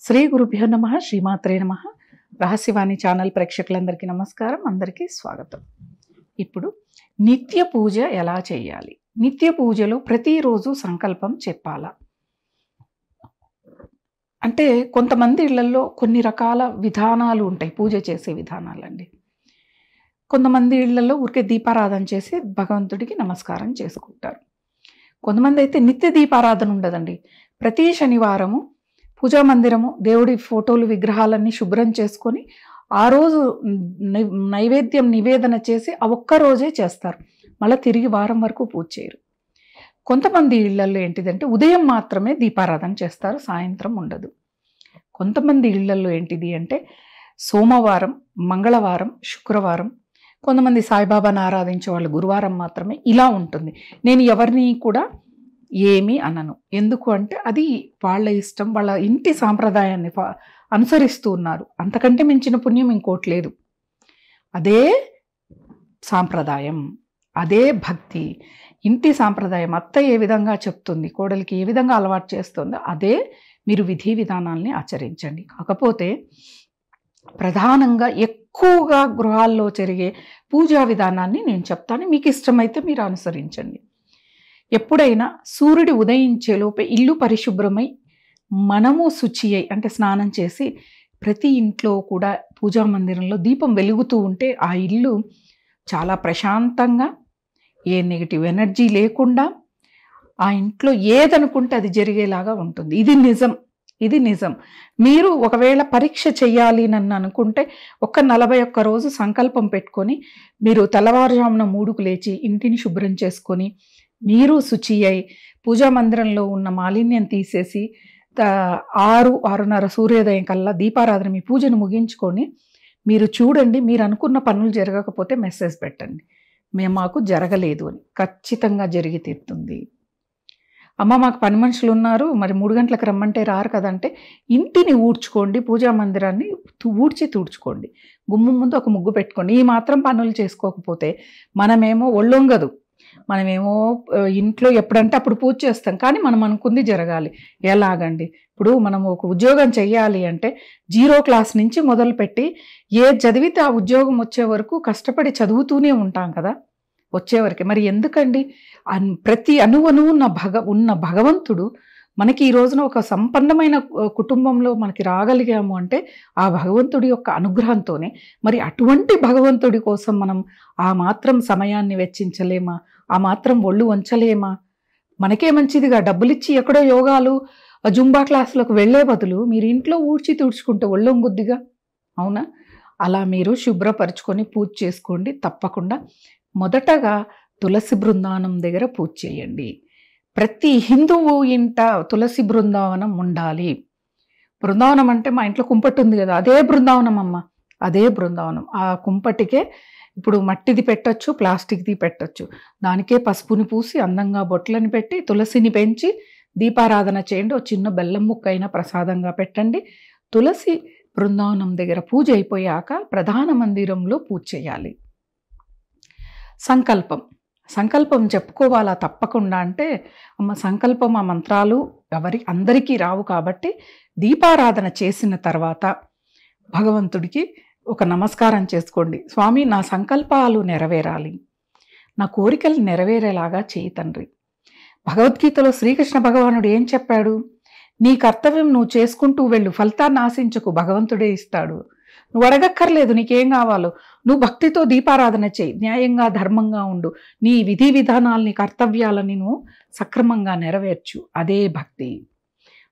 శ్రీ గురుభ్యో నమః శ్రీమాత్రే నమః. రహస్యవాణి ఛానల్ ప్రేక్షకులందరికీ నమస్కారం, అందరికీ స్వాగతం. ఇప్పుడు నిత్య పూజ ఎలా చేయాలి? నిత్య పూజలో ప్రతిరోజు సంకల్పం చెప్పాలా? అంటే కొంతమంది ఇళ్లలో కొన్ని రకాల విధానాలు ఉంటాయి, పూజ చేసే విధానాలండి. కొంతమంది ఇళ్లలో ఊరికే దీపారాధన చేసి భగవంతుడికి నమస్కారం చేసుకుంటారు. కొంతమంది అయితే నిత్య దీపారాధన ఉండదండి. ప్రతి శనివారము పూజా మందిరము దేవుడి ఫోటోలు విగ్రహాలన్నీ శుభ్రం చేసుకొని ఆ రోజు నైవేద్యం నివేదన చేసి ఆ ఒక్క రోజే చేస్తారు. మళ్ళీ తిరిగి వారం వరకు పూజ చేయరు. కొంతమంది ఇళ్లలో ఏంటిదంటే ఉదయం మాత్రమే దీపారాధన చేస్తారు, సాయంత్రం ఉండదు. కొంతమంది ఇళ్లలో ఏంటిది అంటే సోమవారం, మంగళవారం, శుక్రవారం, కొంతమంది సాయిబాబాను ఆరాధించే వాళ్ళు గురువారం మాత్రమే, ఇలా ఉంటుంది. నేను ఎవరిని కూడా ఏమీ అనను. ఎందుకు అంటే అది వాళ్ళ ఇష్టం, వాళ్ళ ఇంటి సాంప్రదాయాన్ని అనుసరిస్తూ ఉన్నారు. అంతకంటే మించిన పుణ్యం ఇంకోటి లేదు. అదే సాంప్రదాయం, అదే భక్తి. ఇంటి సాంప్రదాయం అత్త ఏ విధంగా చెప్తుంది, కోడలికి ఏ విధంగా అలవాటు చేస్తుందో అదే మీరు విధి విధానాల్ని ఆచరించండి. కాకపోతే ప్రధానంగా ఎక్కువగా గృహాల్లో జరిగే పూజా విధానాన్ని నేను చెప్తాను, మీకు ఇష్టమైతే మీరు అనుసరించండి. ఎప్పుడైనా సూర్యుడు ఉదయించేలోపే ఇల్లు పరిశుభ్రమై మనము శుచి అయి అంటే స్నానం చేసి ప్రతి ఇంట్లో కూడా పూజా మందిరంలో దీపం వెలుగుతూ ఉంటే ఆ ఇల్లు చాలా ప్రశాంతంగా, ఏ నెగిటివ్ ఎనర్జీ లేకుండా ఆ ఇంట్లో ఏదనుకుంటే అది జరిగేలాగా ఉంటుంది. ఇది నిజం. మీరు ఒకవేళ పరీక్ష చెయ్యాలి నన్ను అనుకుంటే 41 రోజు సంకల్పం పెట్టుకొని మీరు తెల్లవారుజామున 3కు లేచి ఇంటిని శుభ్రం చేసుకొని మీరు శుచి అయి పూజా మందిరంలో ఉన్న మాలిన్యం తీసేసి 6-6:30 సూర్యోదయం కల్లా దీపారాధన మీ పూజను ముగించుకొని మీరు చూడండి. మీరు అనుకున్న పనులు జరగకపోతే మెసేజ్ పెట్టండి, మాకు జరగలేదు అని. ఖచ్చితంగా జరిగి తీరుతుంది. అమ్మ మాకు పని మనుషులు ఉన్నారు, మరి 3 గంటలకు రమ్మంటే రారు కదంటే ఇంటిని ఊడ్చుకోండి, పూజా మందిరాన్ని తుడుచుకోండి, గుమ్మం ముందు ఒక ముగ్గు పెట్టుకోండి. ఈ మాత్రం పనులు చేసుకోకపోతే మనమేమో ఒళ్ళొంగదు, మనమేమో ఇంట్లో ఎప్పుడంటే అప్పుడు పూజ చేస్తాం, కానీ మనం అనుకుంది జరగాలి. ఎలాగండి? ఇప్పుడు మనం ఒక ఉద్యోగం చెయ్యాలి అంటే 0 క్లాస్ నుంచి మొదలుపెట్టి ఏది చదివితే ఆ ఉద్యోగం వచ్చే వరకు కష్టపడి చదువుతూనే ఉంటాం కదా వచ్చేవరకు. మరి ఎందుకండి? ప్రతి అణువను ఉన్న భగవంతుడు మనకి ఈ రోజున ఒక సంపన్నమైన కుటుంబంలో మనకి రాగలిగాము అంటే ఆ భగవంతుడి యొక్క అనుగ్రహంతోనే. మరి అటువంటి భగవంతుడి కోసం మనం ఆ మాత్రం సమయాన్ని వెచ్చించలేమా? ఆ మాత్రం ఒళ్ళు వంచలేమా? మనకే మంచిదిగా డబ్బులిచ్చి ఎక్కడో యోగాలు జుంబా క్లాసులకు వెళ్లే బదులు మీరు ఇంట్లో ఊడ్చి తుడుచుకుంటే ఒళ్ళొంగుద్దిగా, అవునా? అలా మీరు శుభ్రపరచుకొని పూజ చేసుకోండి. తప్పకుండా మొదటగా తులసి బృందావనం దగ్గర పూజ చేయండి. ప్రతి హిందువు ఇంట తులసి బృందావనం ఉండాలి. బృందావనం అంటే మా ఇంట్లో కుంపటి ఉంది కదా, అదే బృందావనం అమ్మ, అదే బృందావనం. ఆ కుంపటికే ఇప్పుడు మట్టిది పెట్టొచ్చు, ప్లాస్టిక్ది పెట్టొచ్చు. దానికే పసుపుని పూసి అందంగా బొట్లని పెట్టి తులసిని పెంచి దీపారాధన చేయండి. ఒక చిన్న బెల్లం ముక్క అయినా ప్రసాదంగా పెట్టండి. తులసి బృందావనం దగ్గర పూజ అయిపోయాక ప్రధాన మందిరంలో పూజ చేయాలి. సంకల్పం చెప్పుకోవాలా తప్పకుండా అంటే అమ్మ సంకల్పం ఆ మంత్రాలు అందరికీ రావు కాబట్టి దీపారాధన చేసిన తర్వాత భగవంతుడికి ఒక నమస్కారం చేసుకోండి. స్వామి, నా సంకల్పాలు నెరవేరాలి, నా కోరికలు నెరవేరేలాగా చేయి తండ్రి. భగవద్గీతలో శ్రీకృష్ణ భగవానుడు ఏం చెప్పాడు? నీ కర్తవ్యం నువ్వు చేసుకుంటూ వెళ్ళు, ఫలితాన్ని ఆశించకు, భగవంతుడే ఇస్తాడు. నువ్వు అడగక్కర్లేదు నీకేం కావాలో. నువ్వు భక్తితో దీపారాధన చేయి, న్యాయంగా ధర్మంగా ఉండు, నీ విధి విధానాల్ని కర్తవ్యాలని నువ్వు సక్రమంగా నెరవేర్చు, అదే భక్తి.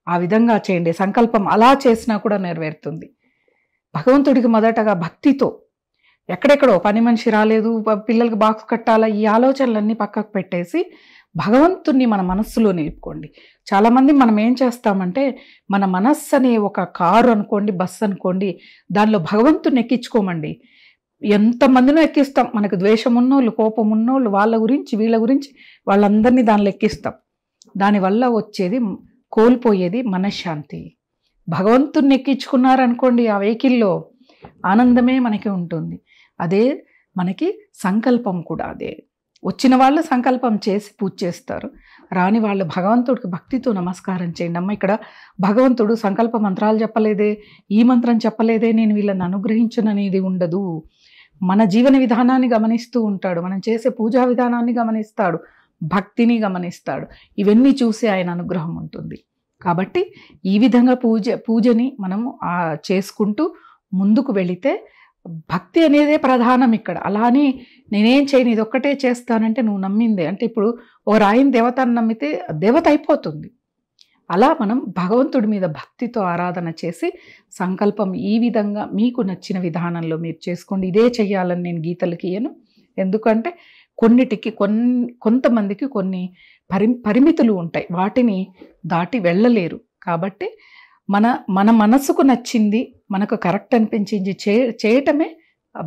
ఆ విధంగా చేయండి. సంకల్పం అలా చేసినా కూడా నెరవేరుతుంది. భగవంతుడికి మొదటగా భక్తితో, ఎక్కడెక్కడో పని మనిషి రాలేదు, పిల్లలకి బాక్స్ కట్టాలా, ఈ ఆలోచనలన్నీ పక్కకు పెట్టేసి భగవంతుణ్ణి మన మనస్సులో నిలుపుకోండి. చాలామంది మనం ఏం చేస్తామంటే మన మనస్సు అనే ఒక కారు అనుకోండి, బస్సు అనుకోండి, దానిలో భగవంతుని ఎక్కించుకోమండి. ఎంతమందినో ఎక్కిస్తాం. మనకు ద్వేషం ఉన్నోళ్ళు, కోపం ఉన్నోళ్ళు, వాళ్ళ గురించి వీళ్ళ గురించి వాళ్ళందరినీ దానిలో ఎక్కిస్తాం. దానివల్ల కోల్పోయేది మనశ్శాంతి. భగవంతుణ్ణి ఎక్కించుకున్నారనుకోండి ఆ వెహికల్లో, ఆనందమే మనకి ఉంటుంది. అదే మనకి సంకల్పం కూడా అదే. వచ్చిన వాళ్ళు సంకల్పం చేసి పూజ చేస్తారు, రాని వాళ్ళు భగవంతుడికి భక్తితో నమస్కారం చేయండి. అమ్మ ఇక్కడ భగవంతుడు సంకల్ప మంత్రాలు చెప్పలేదే, ఈ మంత్రం చెప్పలేదే, నేను వీళ్ళని అనుగ్రహించుననేది ఉండదు. మన జీవన విధానాన్ని గమనిస్తూ ఉంటాడు, మనం చేసే పూజా విధానాన్ని గమనిస్తాడు, భక్తిని గమనిస్తాడు. ఇవన్నీ చూసి ఆయన అనుగ్రహం ఉంటుంది. కాబట్టి ఈ విధంగా పూజని మనము చేసుకుంటూ ముందుకు వెళితే భక్తి అనేదే ప్రధానం ఇక్కడ. అలా అని నేనేం చేయను ఇది ఒక్కటే చేస్తానంటే నువ్వు నమ్మిందే, అంటే ఇప్పుడు ఓ రాయిని దేవతను నమ్మితే దేవత అయిపోతుంది. అలా మనం భగవంతుడి మీద భక్తితో ఆరాధన చేసి సంకల్పం ఈ విధంగా మీకు నచ్చిన విధానంలో మీరు చేసుకోండి. ఇదే చెయ్యాలని నేను గీతలకి ఇయ్యను. ఎందుకంటే కొన్నిటికి కొంతమందికి కొన్ని పరిమితులు ఉంటాయి, వాటిని దాటి వెళ్ళలేరు. కాబట్టి మన మనసుకు నచ్చింది, మనకు కరెక్ట్ అనిపించింది చేయటమే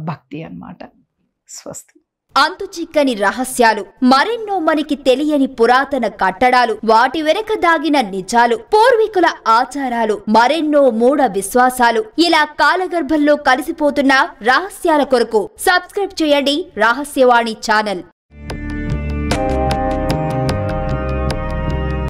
భక్తి అన్నమాట. స్వస్తి. అంతు చిక్కని రహస్యాలు, మరెన్నో మనకి తెలియని పురాతన కట్టడాలు, వాటి వెనక దాగిన నిజాలు, పూర్వీకుల ఆచారాలు, మరెన్నో మూఢ విశ్వాసాలు, ఇలా కాలగర్భంలో కలిసిపోతున్న రహస్యాల కొరకు సబ్స్క్రైబ్ చేయండి రహస్యవాణి ఛానల్.